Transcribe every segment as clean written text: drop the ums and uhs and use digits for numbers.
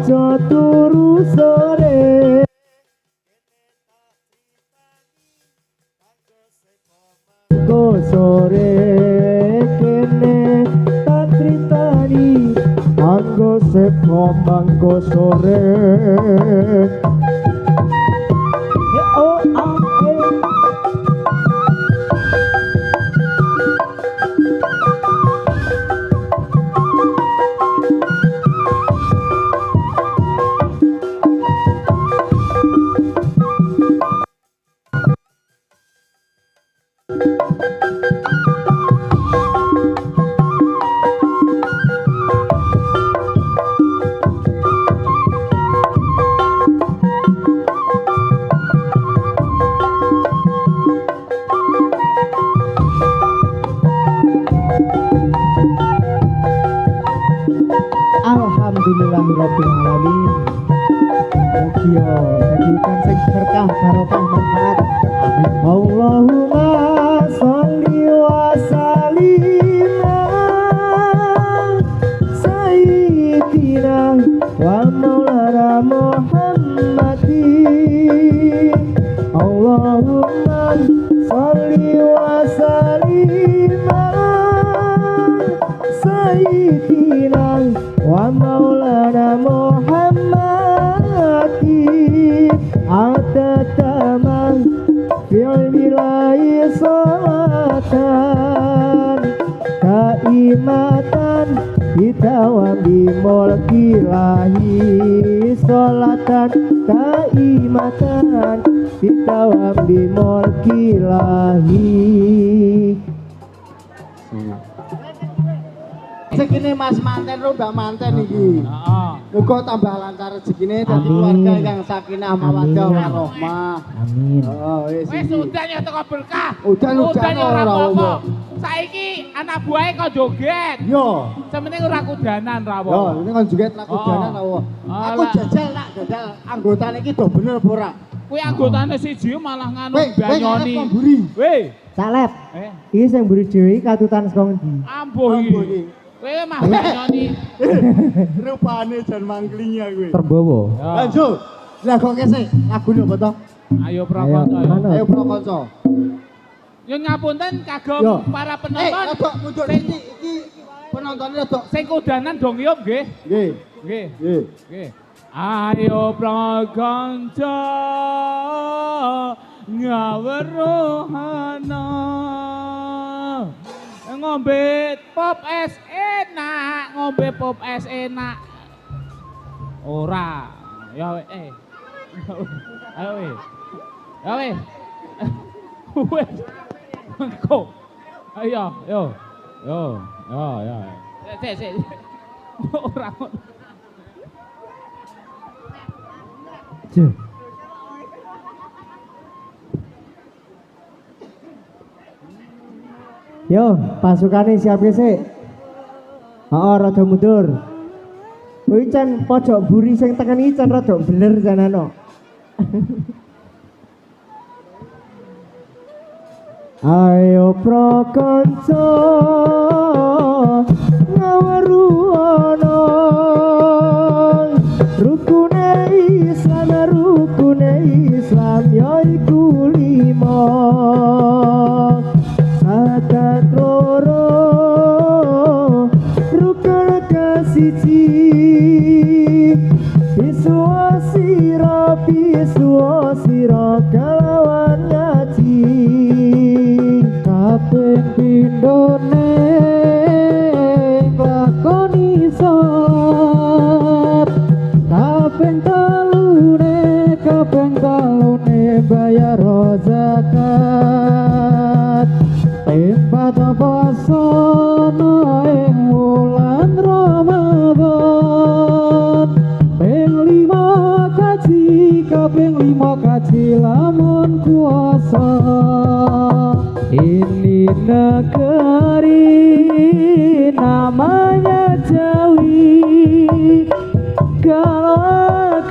aja turu sore go sore kene tak tritani anggo seko manggo sore oh Alhamdulillahirabbil alamin. Mugi yo jadikan sing berkah barokah manfaat. Amin. Allahumma sholli wa sallim sayyidina wa maulana Muhammadin. Allahumma sholli wa sallim sayyidina wa maulana Muhammadin atatamang fi'lillahi salatan kaimatan bidawam bimulkilahi salatan kaimatan bidawam bimulkilahi. Rezekine Mas manten ro Mbak manten iki. Heeh. Muga tambah lancar rezekine dadi keluarga yang sakinah mawaddah warahmah. Amin. Heeh, wis udan ya teko berkah. Udan ora apa. Saiki anak buahe kok joget. Yo. Sementing ora kudanan ra apa. Yo, ini kan joget ra kudanan apa. Aku jajal nak jajal anggotane iki do bener apa ora? Kuwi anggotane siji malah nganu banyoni. Weh, Salep. Iki sing mburi dhewe iki katutan saka ngendi? Ambuh iki. Kowe mah banyoni. Rupane jan mangklinya kowe. Terbawa. Lanjut. Lah kok kese lagune apa to? Ayo prakonco. Ayo prakonco. Yo ngapunten kagem para penonton. Rodok mundur iki penontonnya rodok sing kudanan dong yo nggih. Nggih. Nggih. Nggih. Ayo prakonco ngaweruhana ngombe pop es enak, ngombe pop es enak. Ora. Ya ayo weh. Ya weh. Wes. Engko. Ayo, yo. Ya. Sik. Ora ngono. Yo, pasukane siap sik. Heeh, rada mundur. Kuwi can pojok buri sing tekan iki can rada beler janano. Ayo prakonco ngaweruhana rukune Islam yaiku 5 sadat loro rukun kasiji bisuwa sira kalawan ngaji kaping pindhone nglakoni salat kaping telune bayar zakat tempat posono ing wulan Ramadan ping 5 kaji kaping 5 kaji lamun kuasa ini negeri namanya Jawi kalau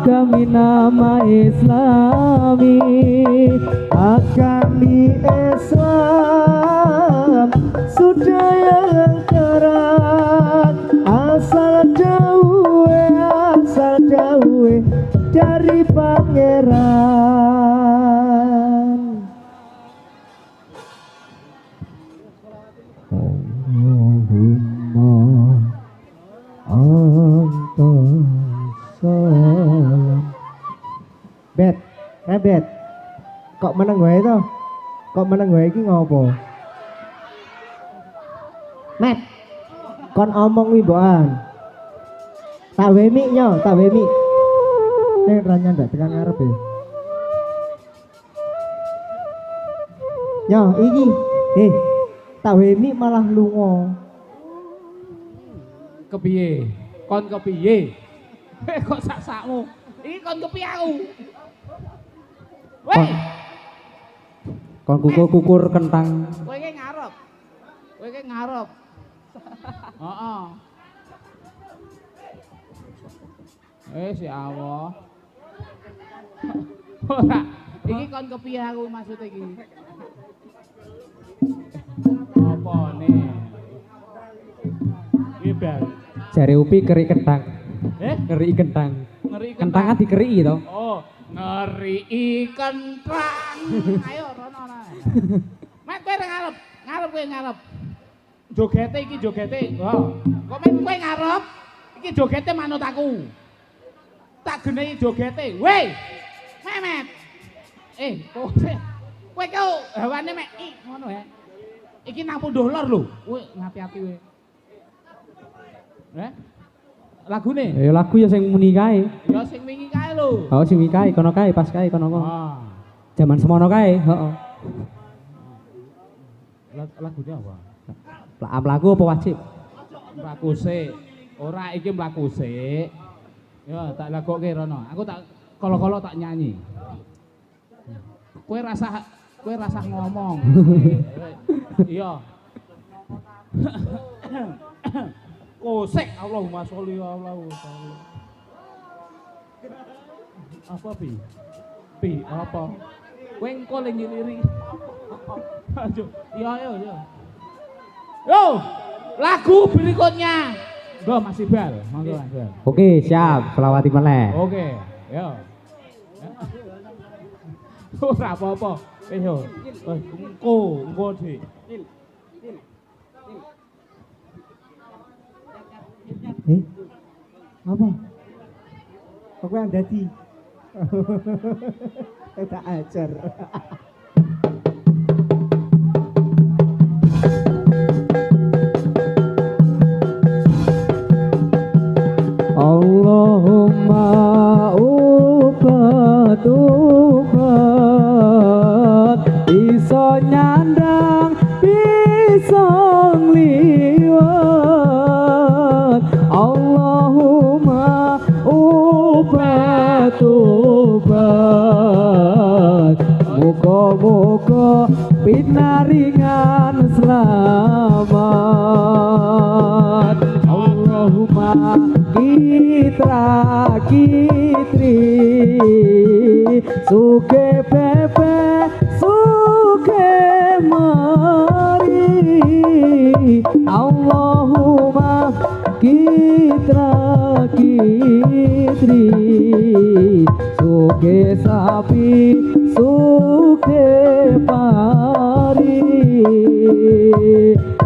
kami nama Islami akan di Islam sudah yang kerat asal jauh Kok meneng wae to? Kok meneng wae iki ngopo? Met. Kon omong wi mbokan. Tak wemi nyo, tak wemi. Nek ranya ndak tekan ngarep ya. Nyo, iki. Tak wemi malah lunga. Kepiye? Kon kepiye? Kok sak-sakmu? Iki kon kepiye aku? Weh, Kon kukur kentang. kowe iki ngarep. Kowe iki ngarep. Heeh. Si Allah. Ora, iki kon kepiye aku maksud iki? Apa nih? Iki bal. Jare Upi keri kentang. Ngeri Kentang kentang. kan dikeri to. Oh, ngeri kentang. Ayo rono ana. Mat kowe ngarep, kowe ngarep. Jogete iki jogete. Oh. Kok men kowe ngarep? Iki jogete manut aku. Tak genehi jogete. Weh. Memet. Kowe kau hawane mek ngono ya. Iki nang pundhuh lor lho. Kowe ngati-ati kowe. Lagune? Ya lagu ya sing muni kae. Ya sing wingi kae lho. Oh sing wingi kae kono kae pas kae kono. Ah. Jaman semono kae, heeh. Lagune apa? Mlaku apa wajib? Mlaku sik. Ora iki mlaku sik. Ya tak lagokke rono. Aku tak kolo-kolo tak nyanyi. Kowe rasa ngomong. Iya. Kosek Allahumma sholli Allahu ta'ala. Apa pi? Pi apa? Kowe engko le nyiliri. Aduh, iya. Yo, lagu berikutnya. Go masih bal, monggo Mas Bal. Oke, siap. Selawati meneh. Oke, yo. Ora apa-apa. Yo. Engko sih. Apa? Aku yang dadi. Tak ajar. Allahumma ubat bisa nyandang bisa ngliwat. Allahumma ubat muga-muga pinaringan selamat. Allahumma kitra kitri suke pepe suke mari. Allahumma kitra kitri suke sapi suke pari.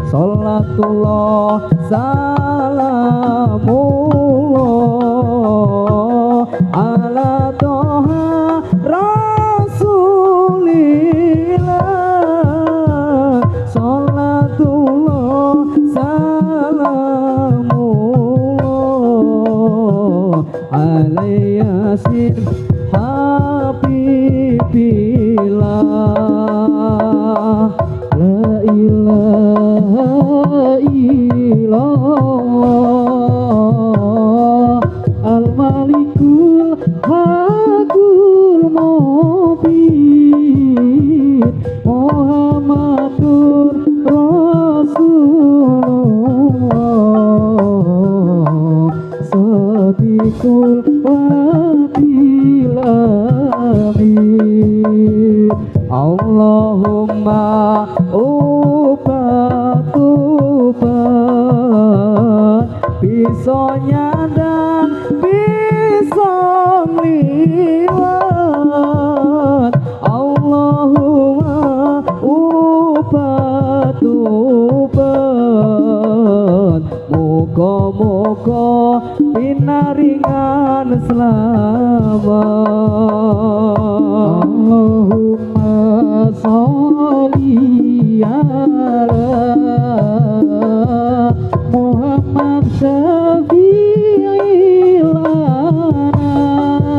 Salatullah salamullah ala toha rasulillah. Salatullah salamullah ala yasin habibillah. La ilaha illallah al-malikul hakul mubin Muhammadur Rasulullah sadiqul wa'adil amin. Allahumma ubat bisa nyandang bisa ngliwat. Allahumma ubat muga-muga pinaringan selamat. Allahumma sholli ala Muhammad syafi'il anam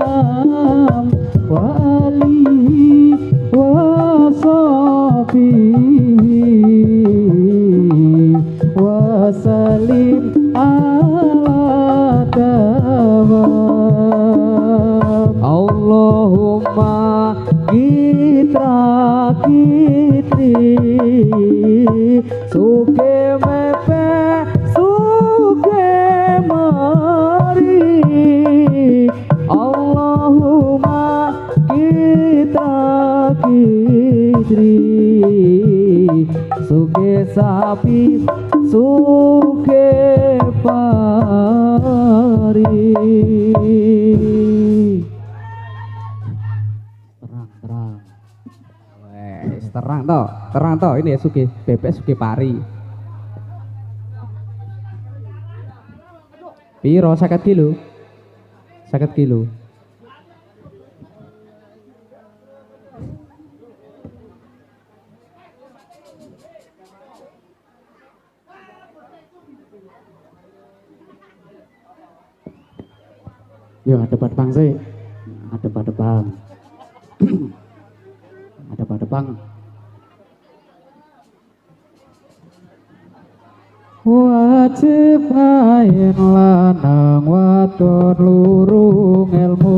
wa alihi wa sahbihi wa salim ala dawam. Allahumma Gitra kitri suke mepe suke mari. Allahumma Gitra kitri suke sapi suke pari. Terang toh ini ya suge bebek suge pari. Piro 50 kilo? 50 kilo. Yo debat bang sih. Debat bang. Debat bang. Wajib ain lanang wadon lurung ilmu.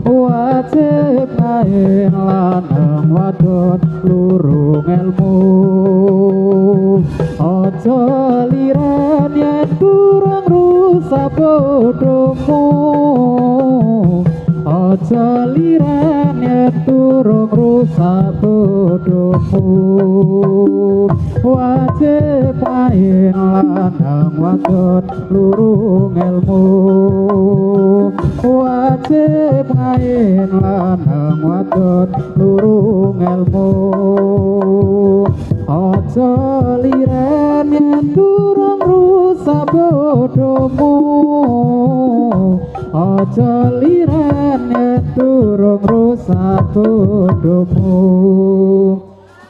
Wajib ain lanang wadon lurung ilmu. Ojo liran yen durung rusak bodohmu. Ojo liran yen durung rusak bodohmu. Wajib ain lanang wadon lurung ilmu. Wajib ain lanang wadon lurung ilmu. Ojo liran yen durung rusak bodohmu. Ojo liran yen durung rusak bodohmu.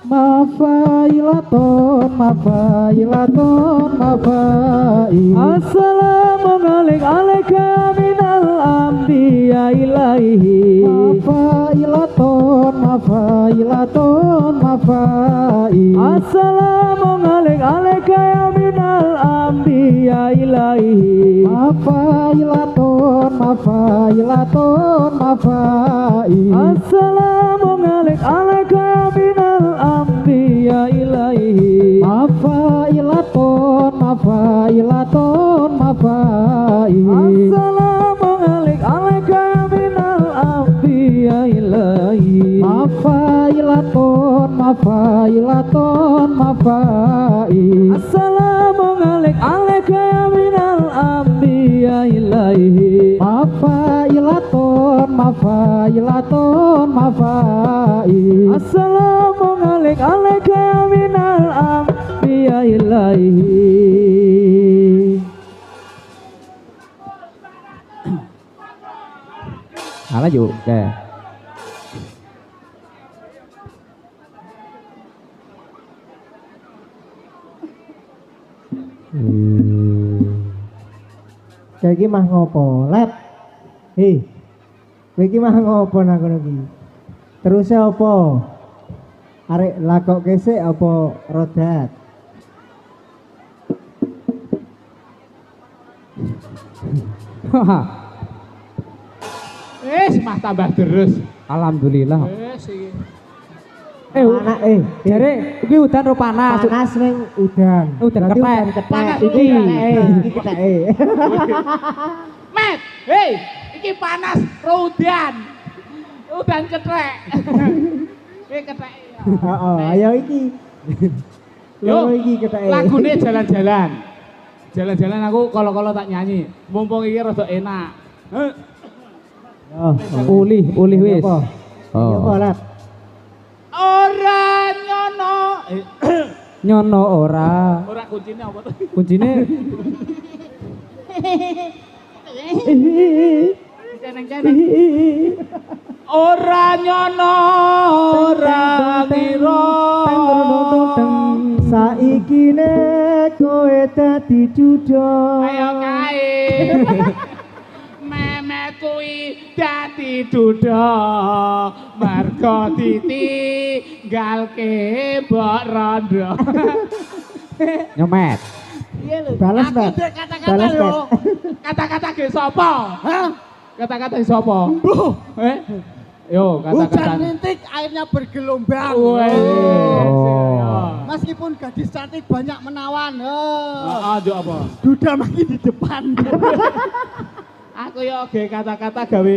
Mafailaton, mafailaton, mafai. Assalamualaikum minal anbiya ilaihi. Mafailaton, mafailaton, mafai. Assalamualaikum minal anbiya ilaihi. Mafailaton, mafailaton, mafai. Assalamualaikum minal anbiya ilaihi. Mafailaton, mafailaton, mafai. Assalamualaikum minal anbiya ilaihi. Mafailaton, mafailaton, mafai. Assalamualaikum minal anbiya ilaihi. Mafailaton, mafailaton, mafai. Assalamualaikum minal anbiya ilaihi. Salah juga. Kayak iki mah ngopo? Lep. Hei. Kowe iki mah ngopo nang kono iki? Terus apa? Arek lakok kesek apa rodat? Mah tambah terus. Alhamdulillah. Iki. Anak Jare iki udan ro panas. panas ning udan. Udan Berarti kethek. Iki Panas iki ketheke. Met, hei, iki panas udan. Udan ketrek. Kowe ketrek. Heeh, ayo iki. Yo, Lho iki ketheke. lagune jalan-jalan. Jalan-jalan aku kalau tak nyanyi. Mumpung iki rada enak. Oh, Ulih wis. Apa? Oh. Apa Lat? Ora nyono. Nyono ora. Ora kuncine apa to? Kuncine Ceneng-ceneng. Ora nyono ora ngira. Saiki nek kowe dadi judo. Ayo kae. Memet kuwi dadi duda. Mergo ditinggalke mbok rondo. Nyomet. Iya lho. Balas, Aku Mbak. ndek kata-kata Balas, lho. Mbak. Kata-kata ge sapa? Hah? Kata-kata ge sapa? Mbuh. Yo, Hujan kata-kata. rintik, airnya bergelombang. Wes. Oh. Meskipun gadis cantik banyak menawan. Aduh apa? Duda makin di depan. Aku yo ge kata-kata gawe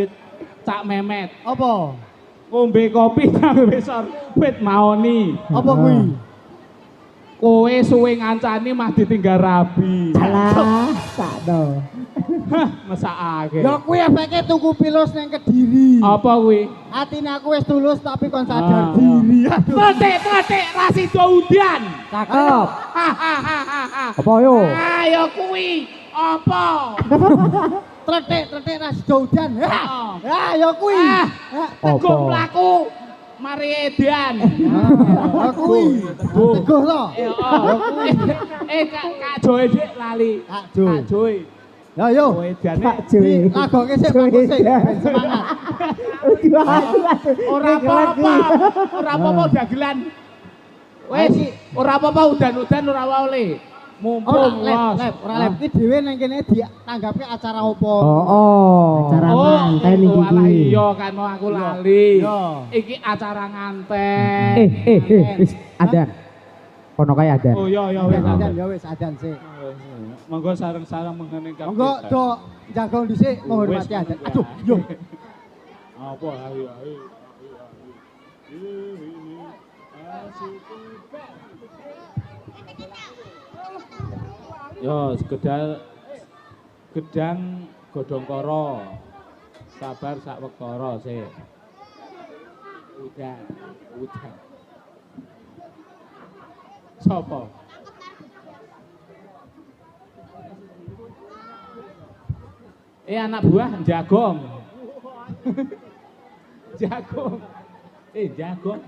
Cak Memet. Apa? Ngombe kopi nang besor pit maoni. Apa kuwi? Kowe suwe ngancani mah ditinggal rabi. Alah, sakno. Hah, mesakake. Ya kuwi efeke tuku pilus ning Kediri. Apa kuwi? Atine aku wis tulus tapi kon Ah. sadar diri. Aduh. Tetek Rasido Udan. Cakep. Hahaha. Apa yo? Ayo kuwi apa? Tretik Rasido Udan. Ah. Ya ya kuwi. Ah. Teguh Apa? mlaku mari edan. Ya kuwi. Teguh to. Kak Joy Dik lali. Kak Joy. Kak Joy. Ya yo. Kowe edane Pak Joy. Lagoke sik Pak Joy. sik. Ben semangat. ora apa-apa. Ora apa-apa dagelan. Wes, ora apa-apa udan-udan ora wae. Mumpung Ora los. lep. Iki dhewe ning kene ditanggapi acara opo? Oh. Acara manten itu iki. alah iya kan aku lali. Iya. Iki acara nganten. Wis adan. Kono kae adan. Oh iya Wis wis adan ya wis adan sik. Monggo sareng-sareng mengenai kabeh. Monggo do jagong dhisik menghormati adan. Aduh, yo. Apa ayo. Yo, gedang godhong kara. Sabar sak wektara sik. Udan. Sopo? Anak buah jagong. Jagong. Jagong.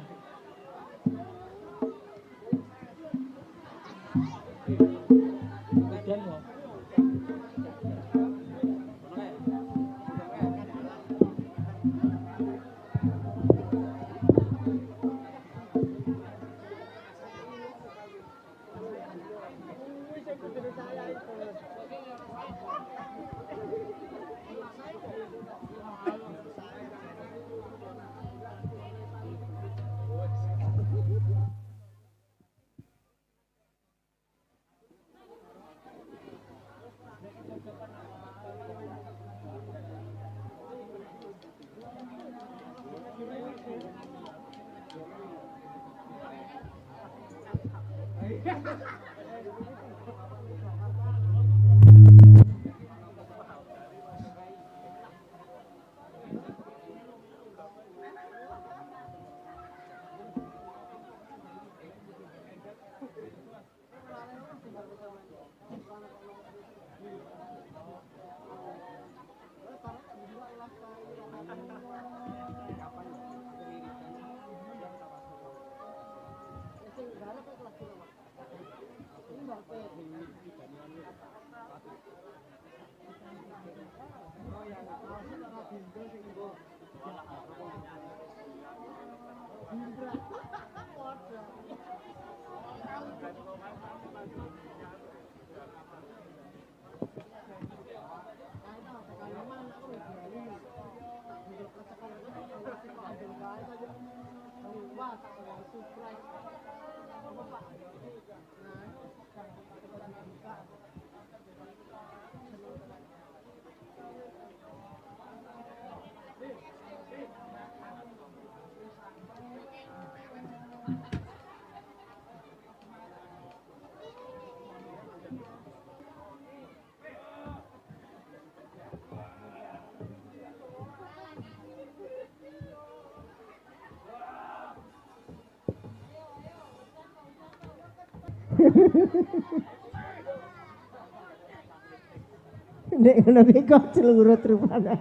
Nek ngono ki kok celurut rupane.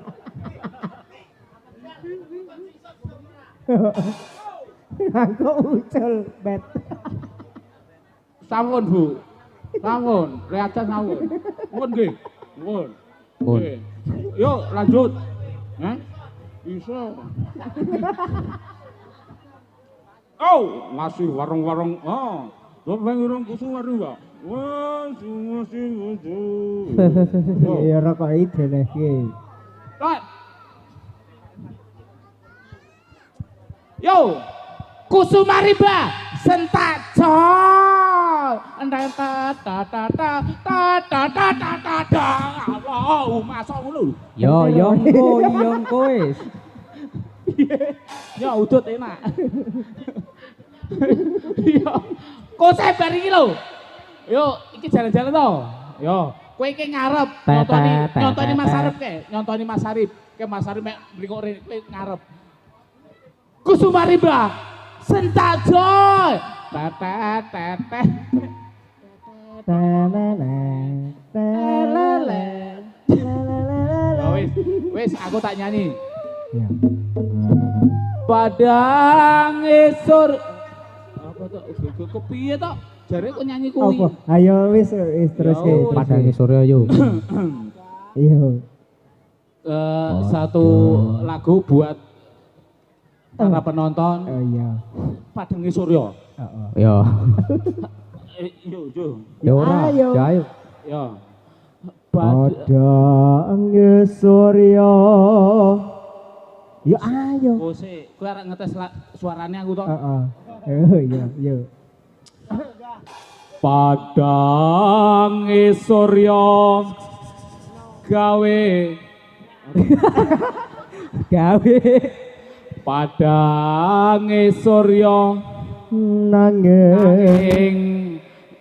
Aku ucul bet. Sampun, Bu. Sampun, reacan sampun. Nuwun nggih. Nuwun. Nggih. Yuk, lanjut. Hah? Bisa. Oh, ngasih warung-warung. Oh, sampai urung kusu warung enggak? Wah, masih kusu. Ya rokok ide nek iki. Yo, Kusumariba Sentacol. Endang ta ta ta ta ta ta ta ta ta ta. Allahumma sholli. Yo wis. Ya udut enak. Yo, kose bar iki lho. Yo, iki jalan-jalan to. Yo, kowe iki ngarep nyontoni Mas Arif ke, nyontoni Mas Arif. Ke Mas Arif mek mriko rene kowe ngarep. Kusumariba Sentajoy. Tetet tetet. Ya wis aku tak nyanyi. Ya. Padang esor. Apa to? Kepiye to? Jare kok nyanyi kuwi. Apa? Ayo wis terus Ya ke. Padang Surya yo. Iya. Satu lagu buat para penonton Oh iya. Padang Surya. Heeh. Yo. Yo. Yo ora. Ayo. Ya ayo. Yo. Padang Surya. Yo ayo. Oh sik, kowe arek ngetes suarane aku to. Heeh. Iya, yo. Padang Surya gawe Padang Surya Nanging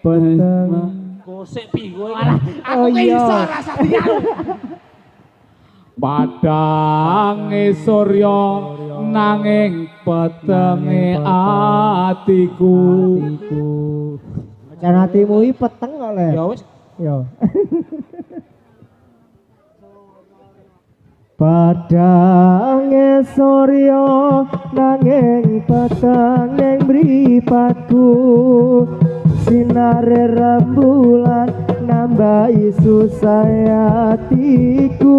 peteng. Kosek bingung malah aku Oh, iya. iso rasa dia. Padang Surya nanging petenge atiku. Jan atimu iki peteng kok le. Ya wis. Yo. Padang Surya nanging peteng ning mripatku. Sinare rembulan nambahi susah atiku.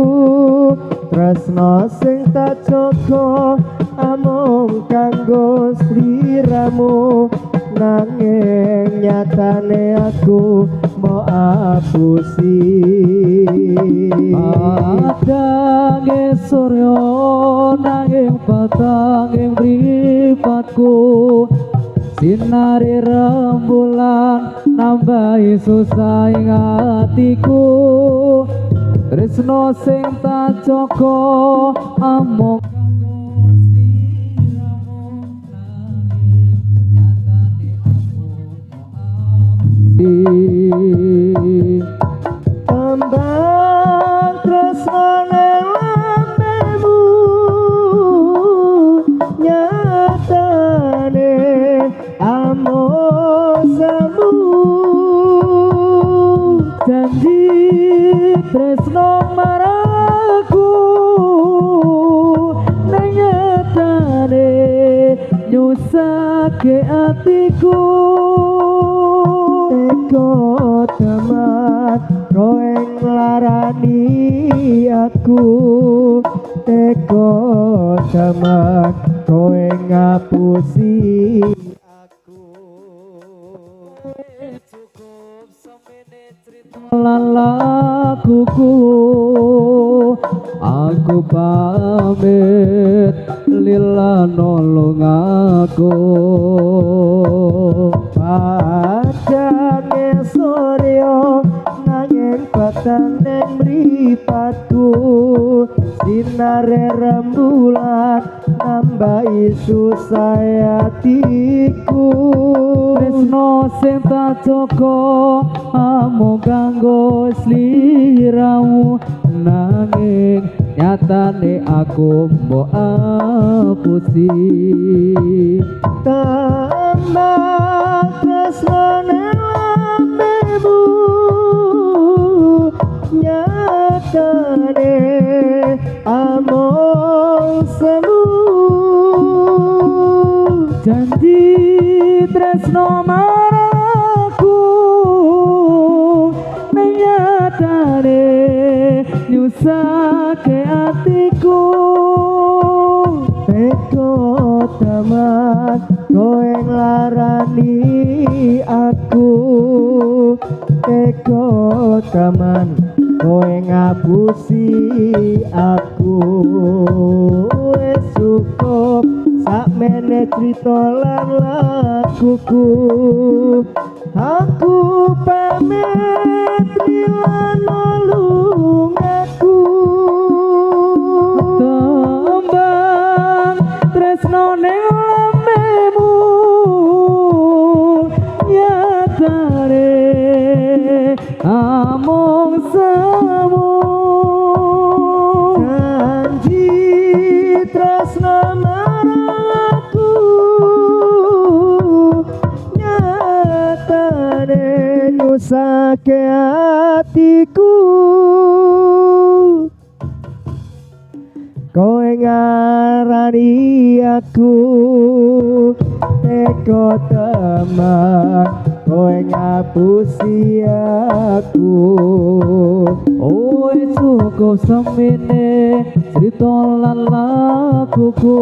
Tresno sing tak jaga amung kanggo sliramu. Nanging nyatane aku mau apusi. Padang Surya nanging peteng ing mripatku. Sinari rembulan nambahi susah ing atiku. Tresno sing tak jaga amung Tembang tresnane lambemu nyatane amosamu. janji tresno maraku nyatane nyusake atiku. Teko teman kowe nglarani aku. Teko teman kowe ngapusi aku. Cukup semene cerita lan laguku. Aku pamit lila nolong aku. Padang Surya nanging peteng ning mripatku. Sinare rembulan nambahi susah atiku. Tresno sing tak jaga amung kanggo sliramu. Nanging nyatane aku mbok apusi. Tembang tresnane lambemu nyatane nyatane among semu janji tresno maraku nyatane nyusake atiku teko tamat kowe nglarani aku teko taman kowe ngapusi aku wis cukup sakmene crita lan laguku aku pamit milano lungaku tembang tresno ning lambemu nyatane among semu janji tresno marangku nyatane nyusake hatiku kowe ngarani aku teko teman kowe ngapusi aku oe cukup semene cerita lan laguku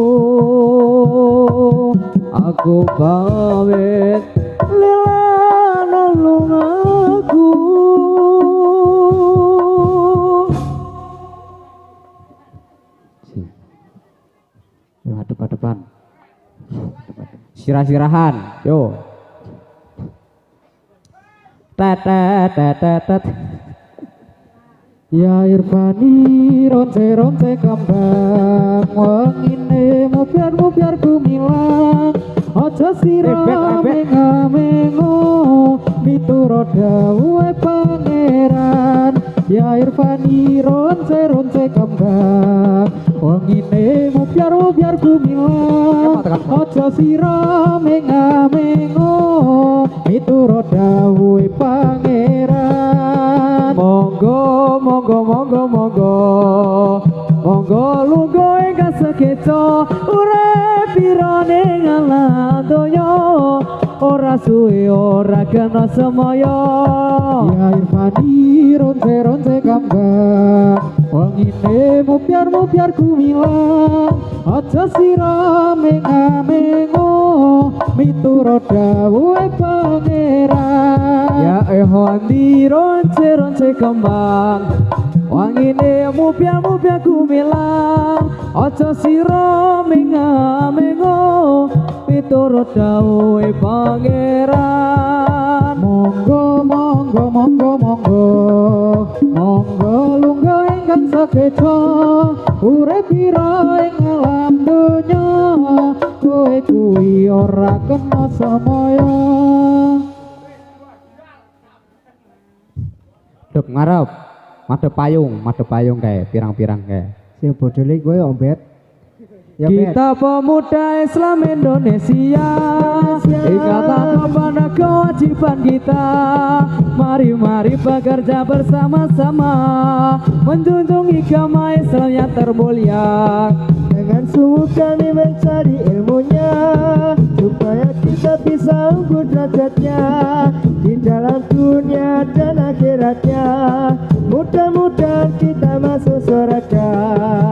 aku pamit lelana lungaku depan sirah-sirahan yo tet ya Irfani ronce kambang wangine mubiar gumilang aja sira mengo mituro dawuhe pangeran ya Irfani ronce kambang wangine mubiar gumilang aja sira mengo mituro dawuhe pangeran monggo lunga ingkang sekeca urip pira ning alam donya ora suwe ora kena semaya ya Irfani ronce kambang wangine mubiar gumilang aja sira mengo mituro dawuhe pangeran ya Irfani ronce kambang wangine mubiar gumilang aja sira mengo mituro dawuhe pangeran monggo lungga ingkang sakeca urip pira ing alam donya kowe kuwi ora kena samaya dep ngarep madhep payung kae pirang-pirang kae sing bodole kowe ombet ya kita pemuda Islam Indonesia ikatan pada kewajiban kita mari bekerja bersama-sama menjunjung agama Islam yang termulia dengan sungguh kami mencari ilmunya supaya kita bisa unggul derajatnya di dalam dunia dan akhiratnya mudah-mudahan kita masuk surga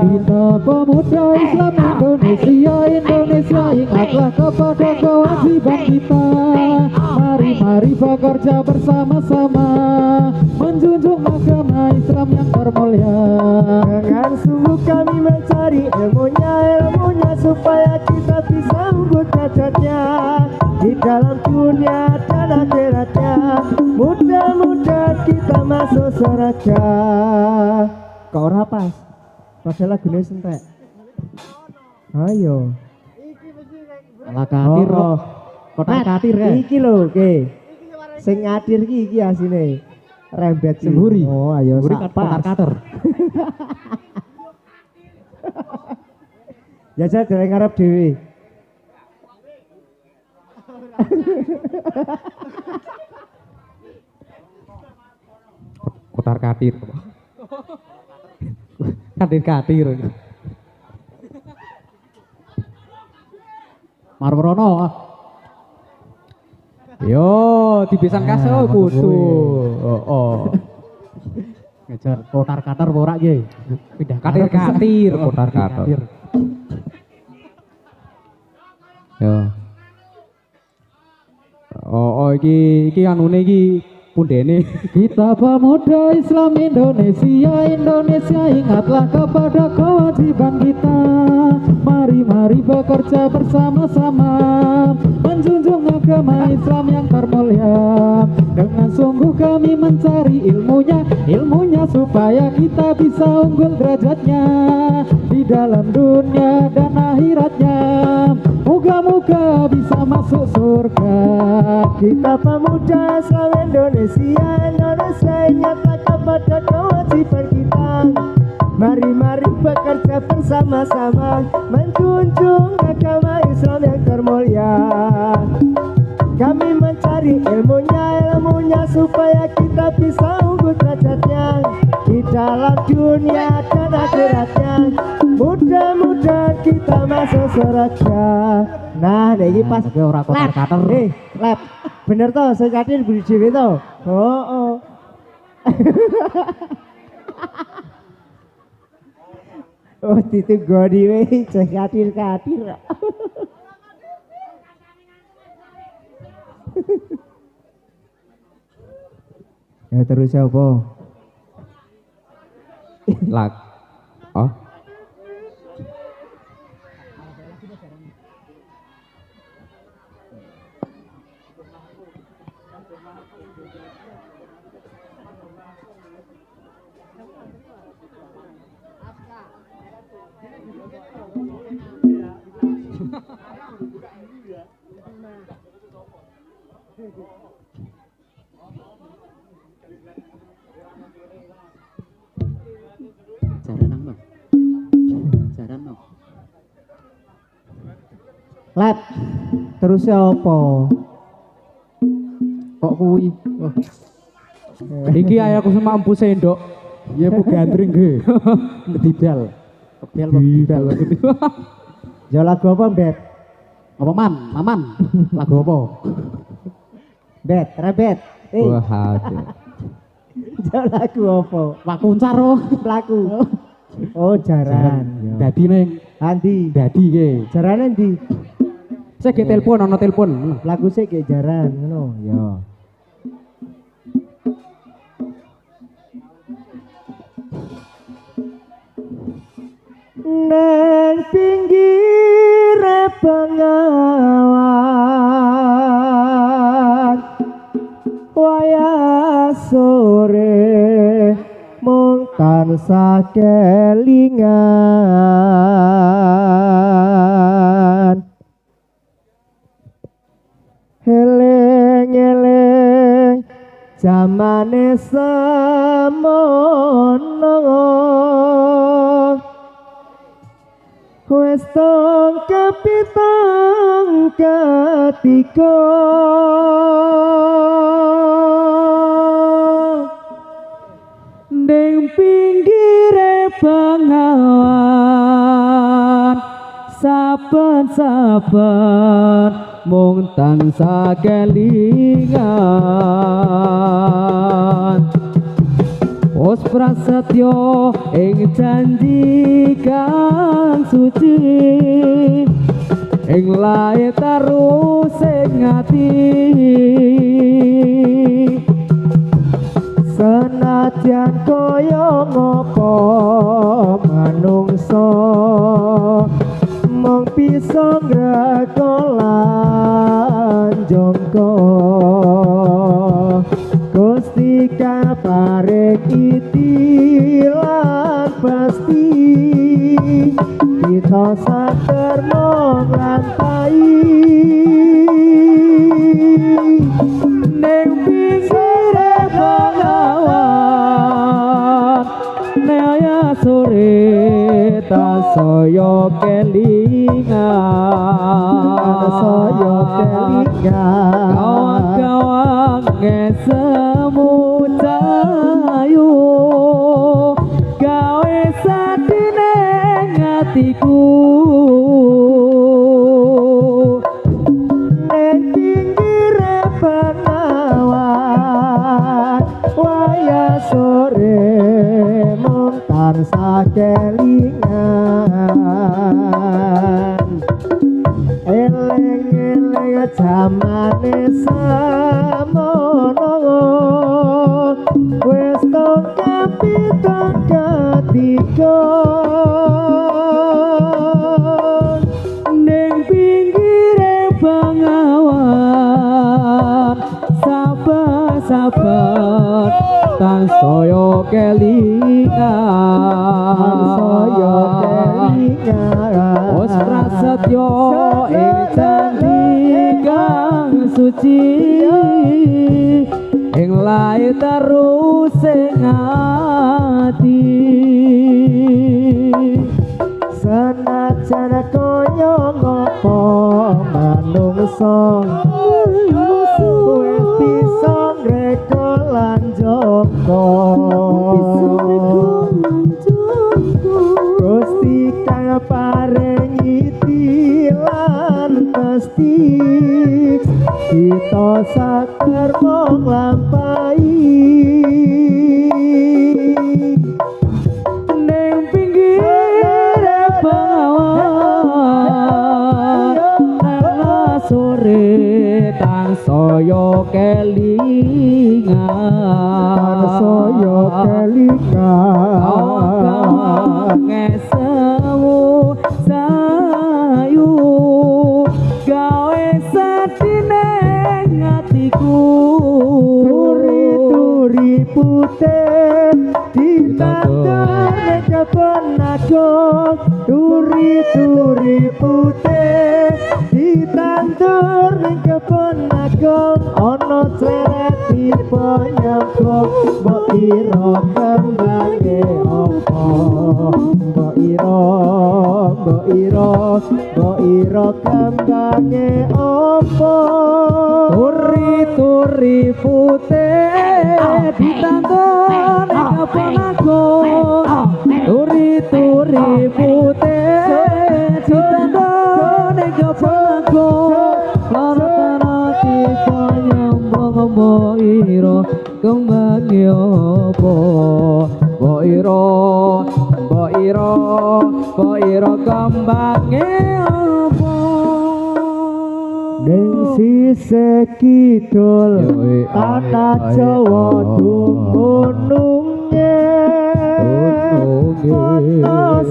kita pemuda Islam Indonesia ingatlah kepada kewajiban kita mari bekerja bersama-sama menjunjung agama Islam yang termulia dengan sungguh kami mencari ilmunya supaya kita bisa unggul derajatnya di dalam dunia dan akhiratnya mudah-mudahan kita masuk surga kok ora pas padahal lagunya sentek ayo ala katir kotak katir ya iki lho ke sing ngadir iki asine rembet semburi oh ayo kotak katir jajal dari ngarep dewi kotar katir Kadir-kadir. Marmerono. Yo, dipisan kaso kudu. Oh. Ngejar kotar-katar ora nggih. Pindah kadir-kadir, kotar-kadir. Yo. Oh, iki anune iki pundene. Kita pemuda Islam Indonesia ingatlah kepada kewajiban kita. Mari bekerja bersama-sama menjunjung agama Islam yang termulia. Dengan sungguh kami mencari ilmunya supaya kita bisa unggul derajatnya di dalam dunia dan akhiratnya. Moga-moga bisa masuk surga. Kita pemuda Islam Indonesia ingatlah kepada kewajiban kita. Mari bekerja bersama-sama menjunjung agama Islam yang termulia. Kami mencari ilmunya supaya kita bisa unggul derajatnya di dalam dunia dan akhiratnya. Mudah-mudahan kita masuk surga. Nah, ini pas ora kotar-katar. Lep. Bener toh, saya kadir budi dhewe toh. Oh. Oh, itu godi we, saya kadir. Ya terus apa? Lag. Oh. Jaran no. Lep. Terus apa? Kok kuwi? Iki ayahku semampu sendok. Ya bu gandring nggih. Kedibel. Kebel kok kedibel. Ya lagu apa, Bet? Apa Maman? Lagu apa? Bet, rebet. Wah, aduh. Ya lagu apa? Lagu uncar oh. Laku. Oh, jaran. Dadi neng. Andi. Dadi nggih. Jarane ndi? Saya ke telepon, ono telepon. Lagu sik ge jaran ngono. Ya. Nang pinggir bengawan wayah sore mung tansah kelingan eleng-eleng jamane semono wis tong kapitang ketiga Ning pinggire bengawan saben-saben mung tansah kelingan Os prasetyo ing janji kang suci ing lae terus ing ati senajan kaya ngopo manungsa mung bisa ngrekolan jongko Gusti kabarek itilan pasti kita sater nglantai ning pinggire bengawan naya sore tasaya kelingan kawan-kawan ngesemu cayu gawe sadi wayah sore montar sakelingan eleng-eleng jamane samono wis tong kapitang ketiga ning pinggire Bengawan sabar-sabar tansaya kelingan wis prasetyo ing candi kang suci ing lae terus sing ati senajan kaya ngopo manungsa wis bisa ngreka lan joko Gusti kang paringi tilan pasti kita sakar mong lampahi ning pinggire Bengawan ana sore tansaya kelingan ngesewu sayu gawe satine ngatiku turi putih ditandar kepenago turi putih ditandar kepenago ana cereti penyambung mbok ira kembange apa mbok ira kembange apa turi putih ditandar kepenago turi putih ditandar kepenago larut-larut penyambung mbok ira kembange apa mbok ira kembange apa ning sisih kidul tanah Jawa dumununge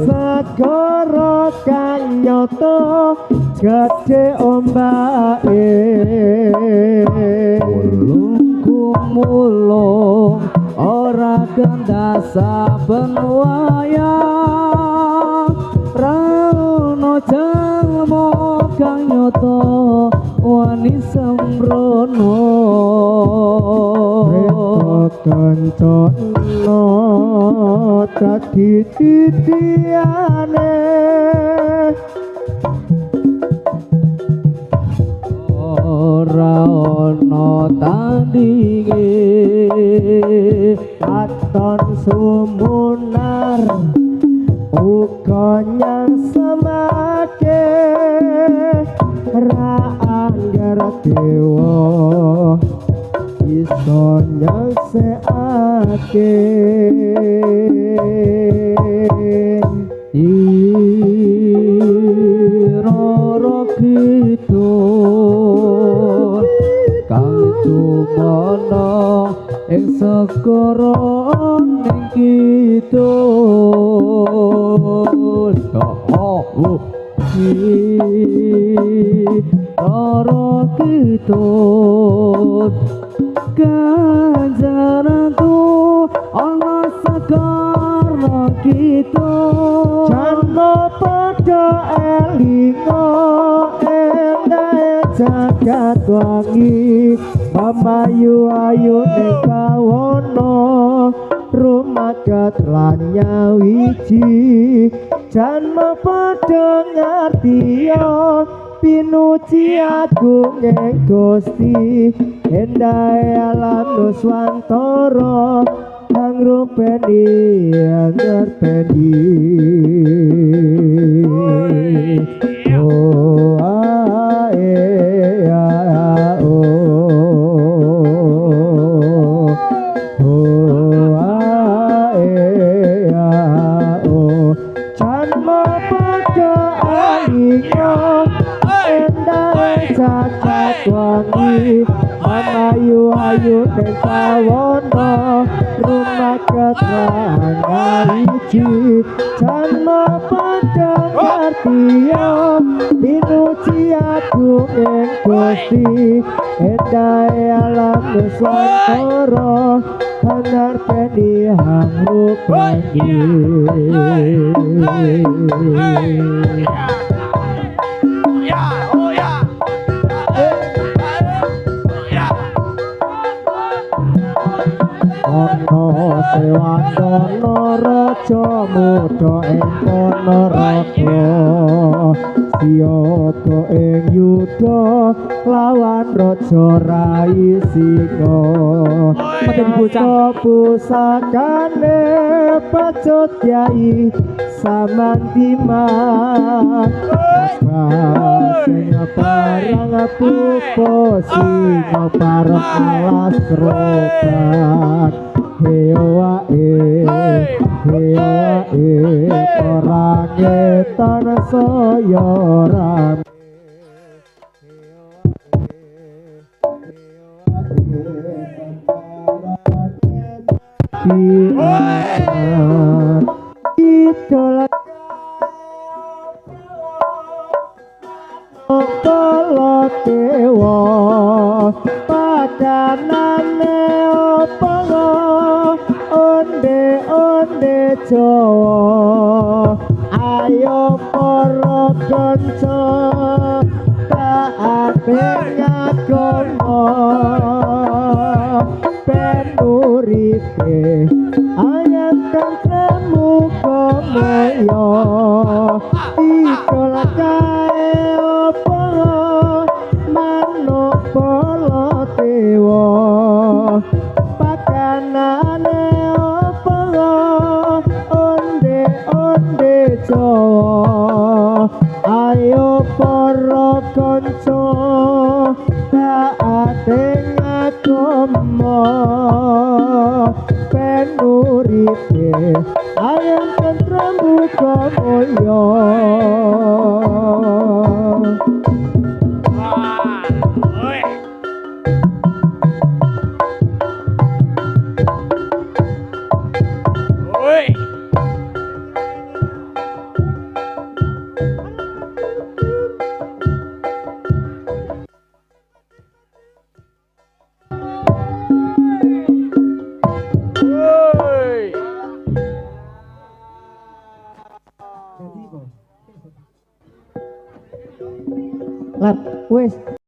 segara kang nyoto gedhe ombake mulung ora kendasa ben wayah rano jalma kang nyoto wani sembrono kancono dadi titiane ora ana tandinge katon sumunar uga nyang semake ra anggar dewa iso nyaksekake iroro kidul kang tumana ing segara ning kidul iroro kidul ganjaranku ana segara kidul jangan pada elingo endae jagat wangi mamayu-ayu ning kawono rumagat lan nyawiji janma pada ngartiya pinuji agung ing Gusti endae alam nuswantara kang rupeni ngerteni oh oh sawono rumah keterangan iji jana padang kartiya pinuji agung ing Gusti endahe alam nusantara hanar keni hangrupangi ana sewandana raja muda ing Ponorogo siyata ing yuda lawan raja Rai Singa Padang bocah. pusakane pacut kyai Samandiman sing parang pupo singa parang alas robat hewae orang etan saya rame idola Kala dewa padanane apa onde Jawa ayo para kanca taate ngagama ben uripe ayat kang pramuka moyo idola kae apa manuk bala dewa padanane apa onde Jawa ayo para kanca taate ngagama ben uripe ayat kang pramuka moyo Lat, wes